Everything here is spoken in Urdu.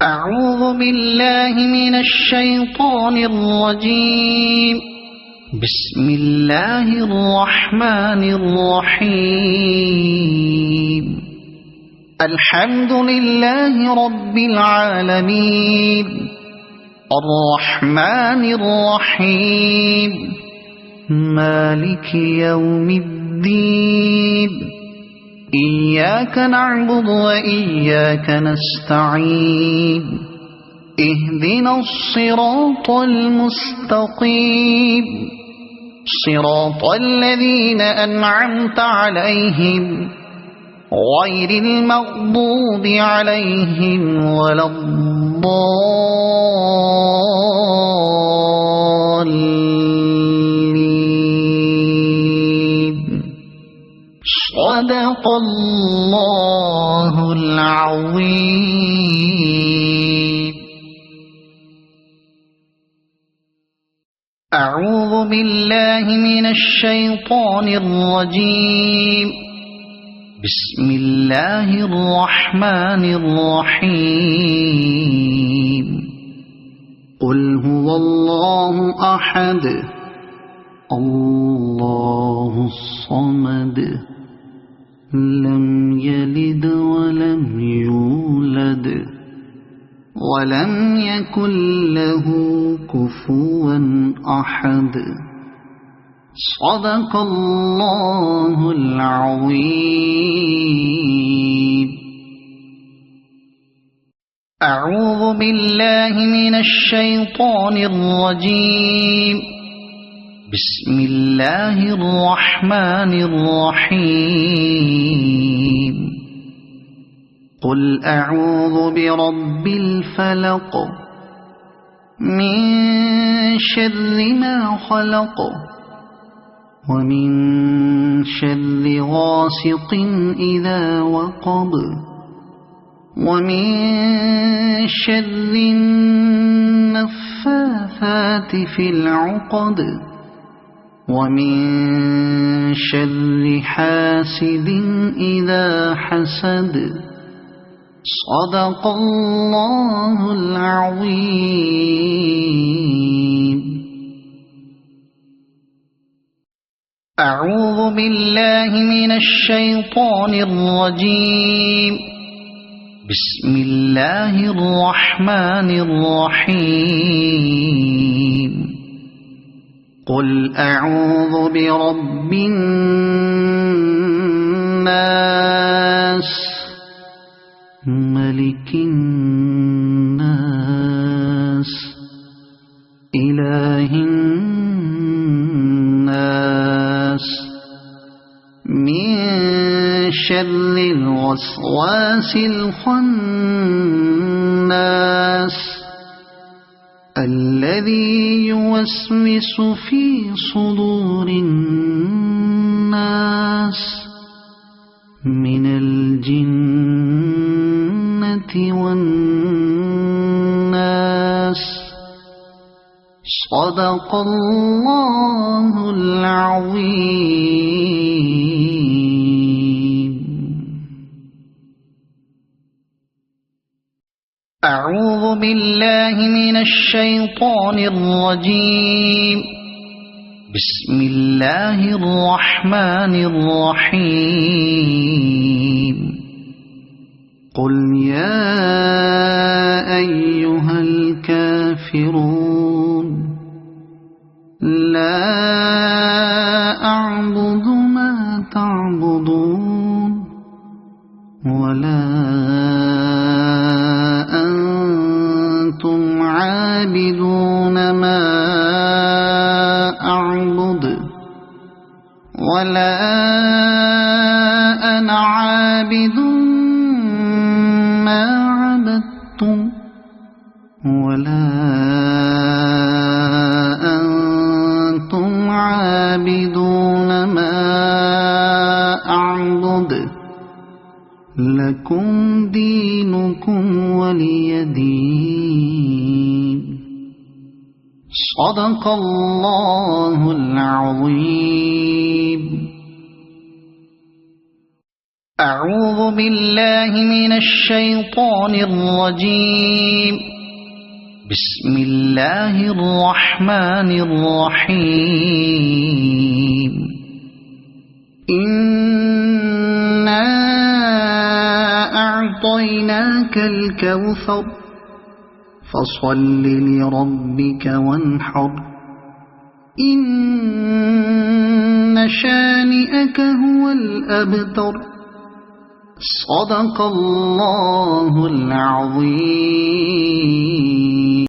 أعوذ بالله من الشيطان الرجيم. بسم الله الرحمن الرحيم. الحمد لله رب العالمين الرحمن الرحيم مالك يوم الدين. إياك نعبد وإياك نستعين. اهدنا الصراط المستقيم صراط الذين أنعمت عليهم غير المغضوب عليهم ولا الضالين. صدق الله العظيم. أعوذ بالله من الشيطان الرجيم. بسم الله الرحمن الرحيم. قل هو الله أحد الله الصمد لم يلد ولم يولد ولم يكن له كفوا أحد. صدق الله العظيم. أعوذ بالله من الشيطان الرجيم. بسم الله الرحمن الرحيم. قل أعوذ برب الفلق من شر ما خلق ومن شر غاسق إذا وقب ومن شر النفاثات في العقد ومن شر حاسد إذا حسد. صدق الله العظيم. أعوذ بالله من الشيطان الرجيم. بسم الله الرحمن الرحيم. قل أعوذ برب الناس ملك الناس إله الناس من شر الوسواس الخناس الذي يوسوس في صدور الناس من الجنة والناس. صدق الله العظيم. أعوذ بالله من الشيطان الرجيم. بسم الله الرحمن الرحيم. قل يا أيها الكافرون لا أعبد ما تعبدون ولا أنتم عابدون ما أعبد ولا أنا عابد ما عبدتم ولا أنتم عابدون ما أعبد لكم دينكم ولي دين. صدق الله العظيم. أعوذ بالله من الشيطان الرجيم بسم الله الرحمن الرحيم إنا أعطيناك الكوثر فصل لربك وانحر إن شانئك هو الأبتر صدق الله العظيم.